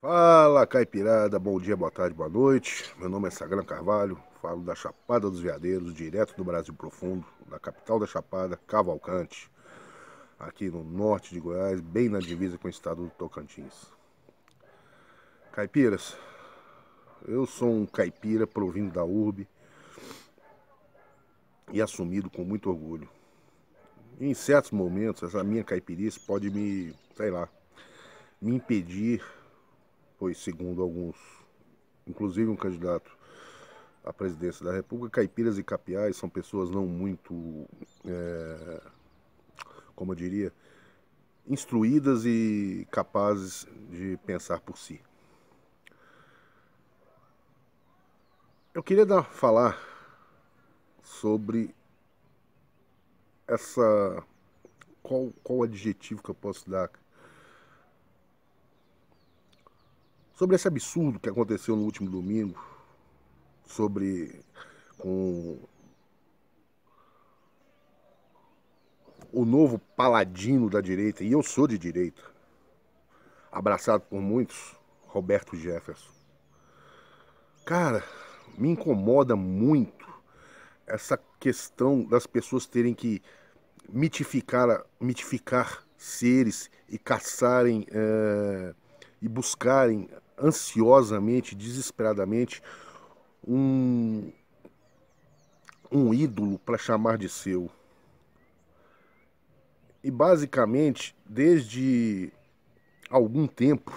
Fala, caipirada, bom dia, boa tarde, boa noite. Meu nome é Sagran Carvalho, falo da Chapada dos Veadeiros, direto do Brasil Profundo, da capital da Chapada, Cavalcante, aqui no norte de Goiás, bem na divisa com o estado do Tocantins. Caipiras, eu sou um caipira provindo da urbe e assumido com muito orgulho. Em certos momentos, essa minha caipirice pode me impedir, pois segundo alguns, inclusive um candidato à presidência da República, caipiras e capiais são pessoas não muito, como eu diria, instruídas e capazes de pensar por si. Eu queria falar sobre essa. Qual adjetivo que eu posso dar? Sobre esse absurdo que aconteceu no último domingo, sobre com o novo paladino da direita, e eu sou de direita, abraçado por muitos, Roberto Jefferson. Cara, me incomoda muito essa questão das pessoas terem que mitificar seres e caçarem e buscarem ansiosamente, desesperadamente, um, um ídolo para chamar de seu. E basicamente, desde algum tempo,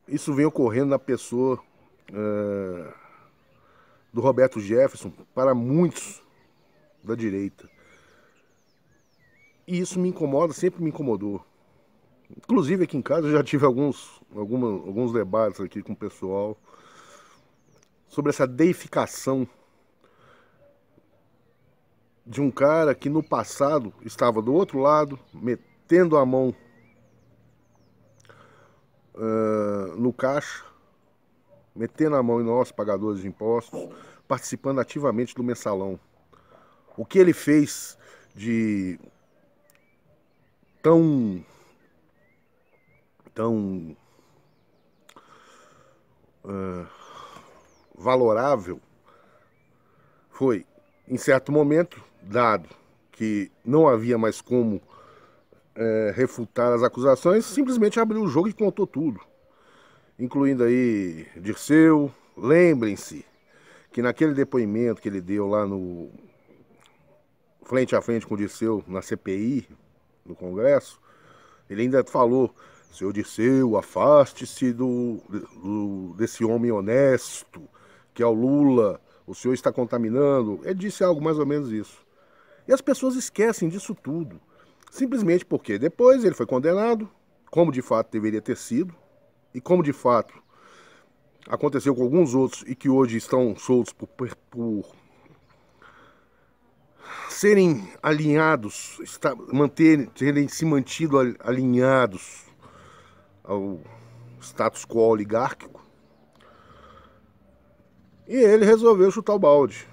isso vem ocorrendo na pessoa do Roberto Jefferson para muitos da direita. E isso me incomoda, sempre me incomodou. Inclusive aqui em casa eu já tive alguns debates aqui com o pessoal sobre essa deificação de um cara que no passado estava do outro lado, metendo a mão no caixa, metendo a mão em nós, pagadores de impostos, participando ativamente do mensalão. O que ele fez de tão tão valorável foi, em certo momento, dado que não havia mais como refutar as acusações, simplesmente abriu o jogo e contou tudo, incluindo aí Dirceu. Lembrem-se que naquele depoimento que ele deu lá no frente a frente com o Dirceu na CPI, no Congresso, ele ainda falou: senhor Dirceu, afaste-se desse homem honesto, que é o Lula, o senhor está contaminando. Ele disse algo mais ou menos isso. E as pessoas esquecem disso tudo, simplesmente porque depois ele foi condenado, como de fato deveria ter sido, e como de fato aconteceu com alguns outros e que hoje estão soltos por serem alinhados, terem se mantido alinhados ao status quo oligárquico. E ele resolveu chutar o balde.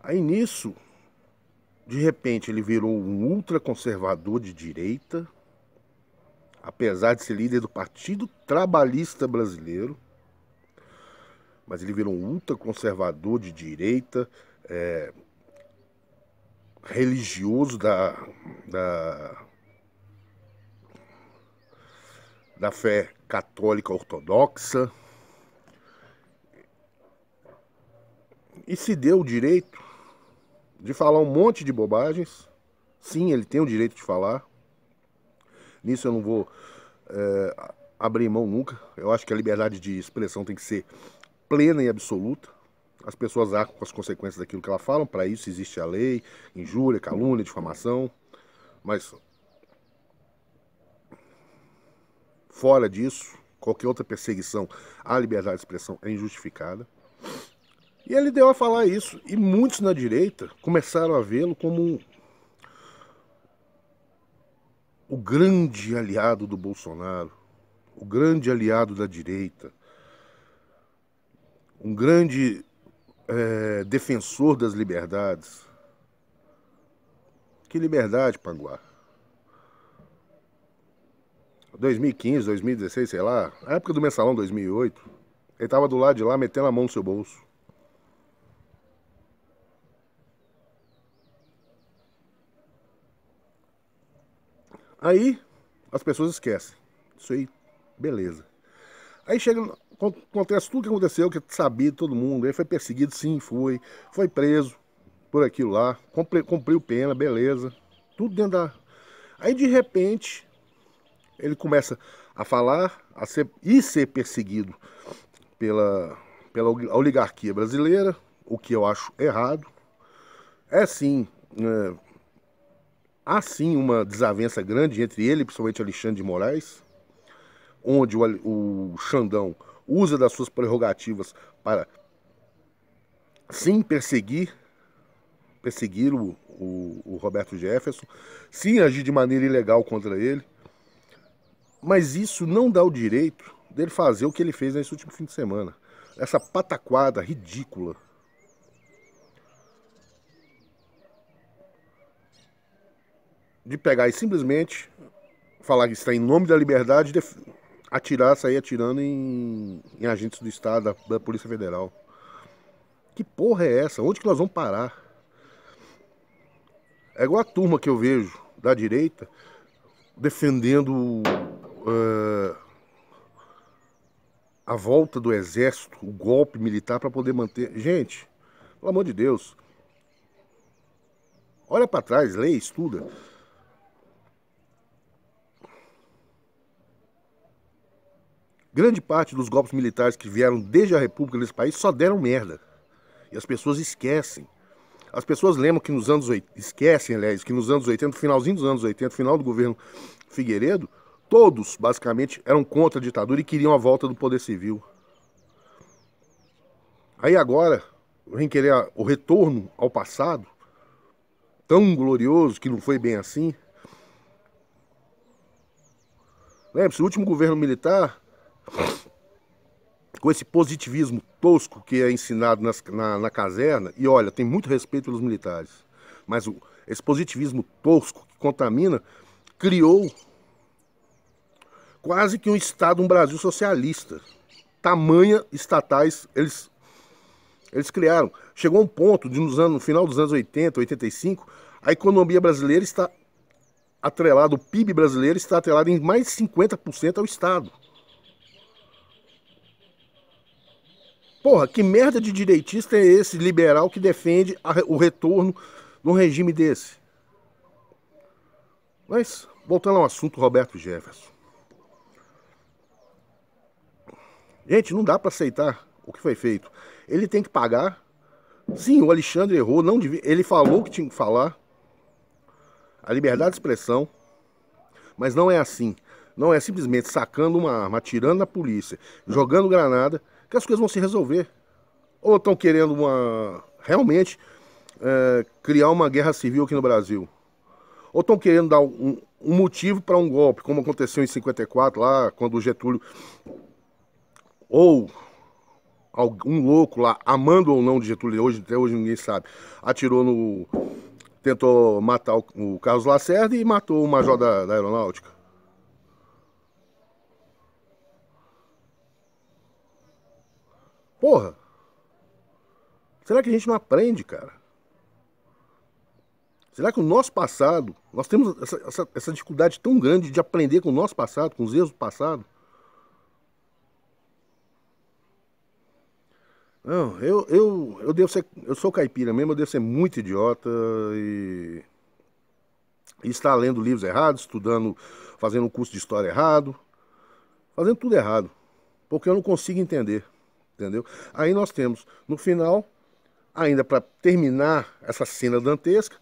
Aí nisso, de repente, ele virou um ultraconservador de direita, apesar de ser líder do Partido Trabalhista Brasileiro, mas ele virou um ultraconservador de direita, religioso da fé católica ortodoxa, e se deu o direito de falar um monte de bobagens. Sim, ele tem o direito de falar. Nisso eu não vou abrir mão nunca. Eu acho que a liberdade de expressão tem que ser plena e absoluta. As pessoas arcam com as consequências daquilo que elas falam. Para isso existe a lei, injúria, calúnia, difamação. Mas fora disso, qualquer outra perseguição à liberdade de expressão é injustificada. E ele deu a falar isso. E muitos na direita começaram a vê-lo como o grande aliado do Bolsonaro, o grande aliado da direita, um grande defensor das liberdades. Que liberdade, Panguá? 2015, 2016, sei lá, a época do mensalão 2008. Ele tava do lado de lá metendo a mão no seu bolso. Aí as pessoas esquecem. Isso aí, beleza. Aí chega, acontece tudo que aconteceu, que sabia todo mundo. Ele foi perseguido, sim, foi. Foi preso por aquilo lá. Cumpriu pena, beleza. Tudo dentro da. Aí de repente, ele começa a falar e ser perseguido pela, pela oligarquia brasileira, o que eu acho errado. É sim, há sim uma desavença grande entre ele, principalmente Alexandre de Moraes, onde o Xandão usa das suas prerrogativas para sim perseguir o Roberto Jefferson, sim agir de maneira ilegal contra ele, mas isso não dá o direito dele fazer o que ele fez nesse último fim de semana. Essa pataquada ridícula de pegar e simplesmente falar que está em nome da liberdade, sair atirando em agentes do Estado, da Polícia Federal. Que porra é essa? Onde que nós vamos parar? É igual a turma que eu vejo da direita defendendo a volta do exército, o golpe militar para poder manter. Gente, pelo amor de Deus, olha para trás, lê, estuda. Grande parte dos golpes militares que vieram desde a República desse país só deram merda. E as pessoas esquecem. As pessoas lembram que nos anos 80, esquecem, aliás, que nos anos 80, finalzinho dos anos 80, final do governo Figueiredo, todos, basicamente, eram contra a ditadura e queriam a volta do poder civil. Aí agora, vem querer o retorno ao passado, tão glorioso que não foi bem assim. Lembre-se, o último governo militar, com esse positivismo tosco que é ensinado na caserna, e olha, tem muito respeito pelos militares, mas esse positivismo tosco que contamina, criou quase que um Estado, um Brasil socialista. Tamanha estatais eles criaram. Chegou um ponto de no final dos anos 80, 85, a economia brasileira está atrelada, o PIB brasileiro está atrelado em mais de 50% ao Estado. Porra, que merda de direitista é esse liberal que defende o retorno num regime desse? Mas, voltando ao assunto Roberto Jefferson. Gente, não dá para aceitar o que foi feito. Ele tem que pagar. Sim, o Alexandre errou, não devia, ele falou o que tinha que falar. A liberdade de expressão, mas não é assim. Não é simplesmente sacando uma arma, atirando na polícia, jogando granada, que as coisas vão se resolver. Ou estão querendo realmente criar uma guerra civil aqui no Brasil. Ou estão querendo dar um motivo para um golpe, como aconteceu em 54 lá, quando o Getúlio, ou algum louco lá, amando ou não de Getúlio, até hoje ninguém sabe, atirou no... tentou matar o Carlos Lacerda e matou o major da aeronáutica. Porra, será que a gente não aprende, cara? Será que o nosso passado, nós temos essa dificuldade tão grande de aprender com o nosso passado, com os erros do passado? Não, eu devo ser, eu sou caipira mesmo, eu devo ser muito idiota e estar lendo livros errados, estudando, fazendo um curso de história errado, fazendo tudo errado, porque eu não consigo entender, entendeu? Aí nós temos, no final, ainda para terminar essa cena dantesca,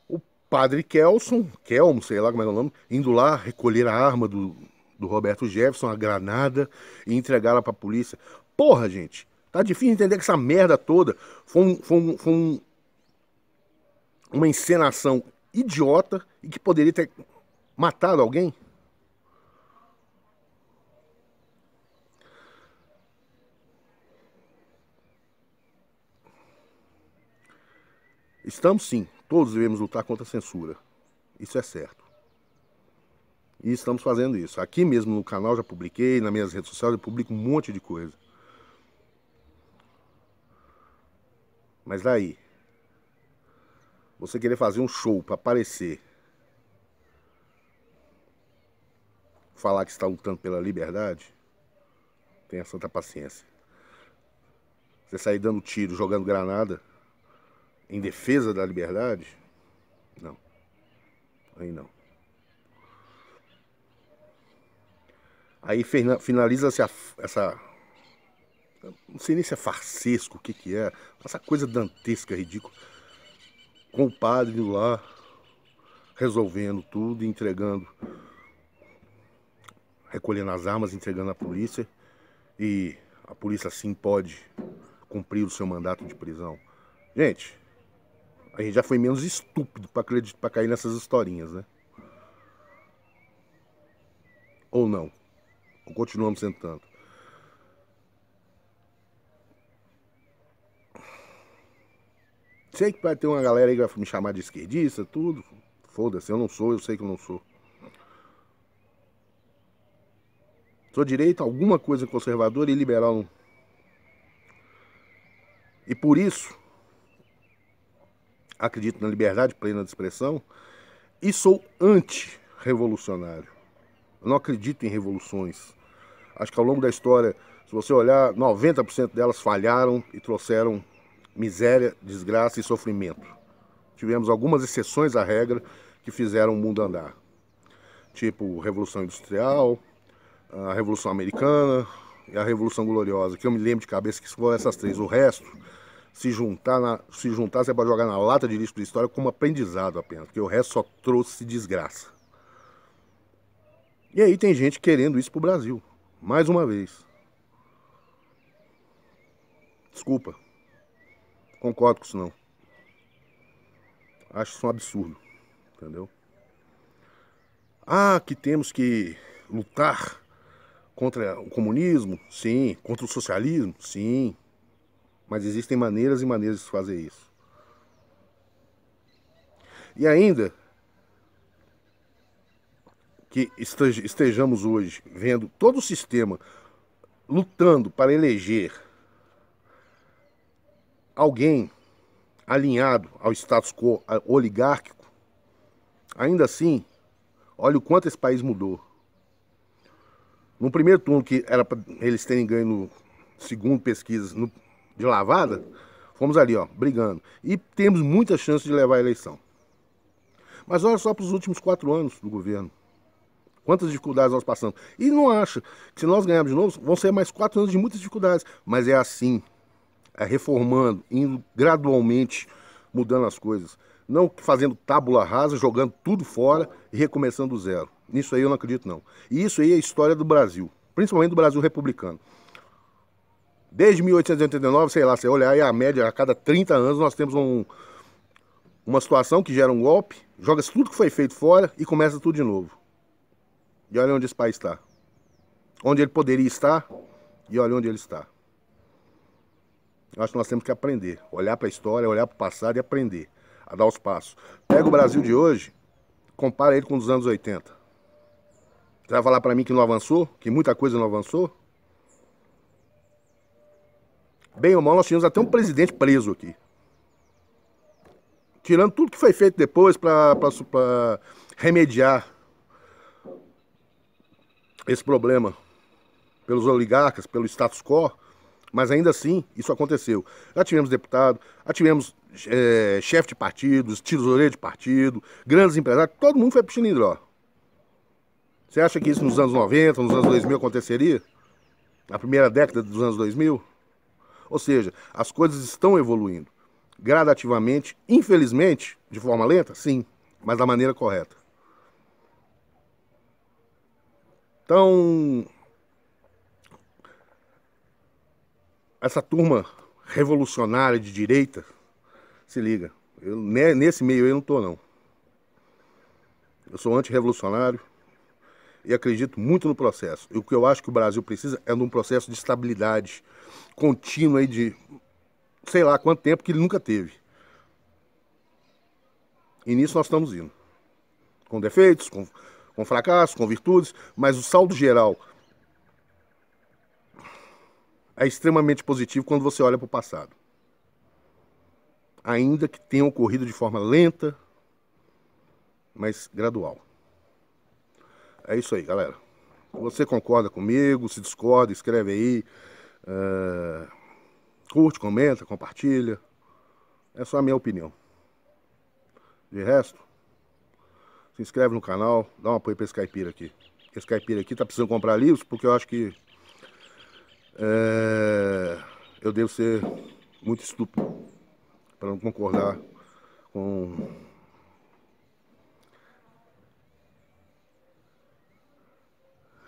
o padre Kelmo, sei lá como é o nome, indo lá recolher a arma do Roberto Jefferson, a granada, e entregá-la para a polícia. Porra, gente, tá difícil entender que essa merda toda foi uma encenação idiota e que poderia ter matado alguém? Estamos sim, todos devemos lutar contra a censura. Isso é certo. E estamos fazendo isso. Aqui mesmo no canal já publiquei, nas minhas redes sociais eu publico um monte de coisa. Mas daí, você querer fazer um show para aparecer, falar que está lutando pela liberdade, tenha santa paciência. Você sair dando tiro, jogando granada em defesa da liberdade, não. Aí não. Aí finaliza-se essa... Não sei nem se é farsesco, o que que é. Essa coisa dantesca, ridícula. Com o padre indo lá, resolvendo tudo, entregando, recolhendo as armas, entregando à polícia. E a polícia sim pode cumprir o seu mandato de prisão. Gente, a gente já foi menos estúpido para cair nessas historinhas, né? Ou não? Ou continuamos sendo tanto? Sei que vai ter uma galera aí que vai me chamar de esquerdista, tudo. Foda-se, eu não sou, eu sei que eu não sou. Sou direito, alguma coisa conservadora e liberal. E por isso, acredito na liberdade plena de expressão e sou anti-revolucionário. Eu não acredito em revoluções. Acho que ao longo da história, se você olhar, 90% delas falharam e trouxeram miséria, desgraça e sofrimento. Tivemos algumas exceções à regra que fizeram o mundo andar. Tipo Revolução Industrial, a Revolução Americana e a Revolução Gloriosa, que eu me lembro de cabeça que foram essas três. O resto, se juntar, você pode jogar na lata de lixo da história como aprendizado apenas, porque o resto só trouxe desgraça. E aí tem gente querendo isso pro Brasil, mais uma vez. Desculpa, concordo com isso não. Acho isso um absurdo, entendeu? Ah, que temos que lutar contra o comunismo? Sim. Contra o socialismo? Sim. Mas existem maneiras e maneiras de fazer isso. E ainda que estejamos hoje vendo todo o sistema lutando para eleger alguém alinhado ao status quo oligárquico, ainda assim, olha o quanto esse país mudou. No primeiro turno, que era para eles terem ganho, no segundo pesquisas de lavada, fomos ali, ó, brigando. E temos muita chance de levar a eleição. Mas olha só para os últimos 4 anos do governo. Quantas dificuldades nós passamos. E não acha que se nós ganharmos de novo, vão ser mais 4 anos de muitas dificuldades. Mas é assim, é reformando, indo gradualmente mudando as coisas. Não fazendo tábula rasa, jogando tudo fora e recomeçando do zero. Nisso aí eu não acredito não. E isso aí é a história do Brasil, principalmente do Brasil republicano. Desde 1889, sei lá, você olhar aí a média, a cada 30 anos nós temos uma situação que gera um golpe, joga-se tudo que foi feito fora e começa tudo de novo. E olha onde esse país está. Onde ele poderia estar e olha onde ele está. Eu acho que nós temos que aprender, olhar para a história, olhar para o passado e aprender a dar os passos. Pega o Brasil de hoje, compara ele com os anos 80. Você vai falar para mim que não avançou? Que muita coisa não avançou? Bem ou mal, nós tínhamos até um presidente preso aqui. Tirando tudo que foi feito depois para remediar esse problema pelos oligarcas, pelo status quo, mas ainda assim isso aconteceu. Já tivemos deputado, já tivemos chefe de partidos, tesoureiro de partido, grandes empresários, todo mundo foi pro Chilindró. Você acha que isso nos anos 90, nos anos 2000 aconteceria? Na primeira década dos anos 2000? Ou seja, as coisas estão evoluindo gradativamente, infelizmente, de forma lenta, sim, mas da maneira correta. Então, essa turma revolucionária de direita, se liga, nesse meio eu não tô não. Eu sou antirrevolucionário e acredito muito no processo. E o que eu acho que o Brasil precisa é de um processo de estabilidade contínua aí de sei lá quanto tempo que ele nunca teve. E nisso nós estamos indo. Com defeitos, com com fracassos, com virtudes, mas o saldo geral é extremamente positivo quando você olha para o passado. Ainda que tenha ocorrido de forma lenta, mas gradual. É isso aí, galera. Se você concorda comigo, se discorda, escreve aí. Curte, comenta, compartilha. É só a minha opinião. De resto, se inscreve no canal, dá um apoio para esse caipira aqui. Esse caipira aqui tá precisando comprar livros porque eu acho que eu devo ser muito estúpido para não concordar com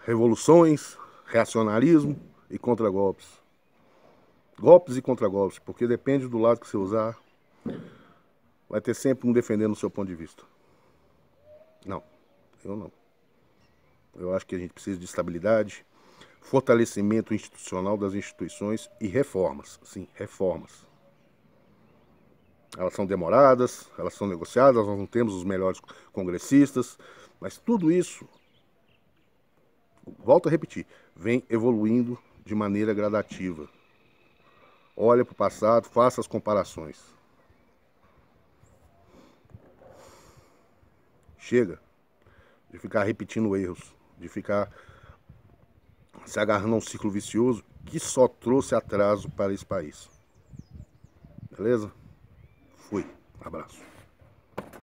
revoluções, reacionarismo e contragolpes. Golpes e contragolpes, porque depende do lado que você usar, vai ter sempre um defendendo o seu ponto de vista. Não, eu não. Eu acho que a gente precisa de estabilidade, fortalecimento institucional das instituições e reformas. Sim, reformas. Elas são demoradas, elas são negociadas, nós não temos os melhores congressistas, mas tudo isso, volto a repetir, vem evoluindo de maneira gradativa. Olha para o passado, faça as comparações. Chega de ficar repetindo erros, de ficar se agarrando a um ciclo vicioso que só trouxe atraso para esse país. Beleza? Fui. Abraço.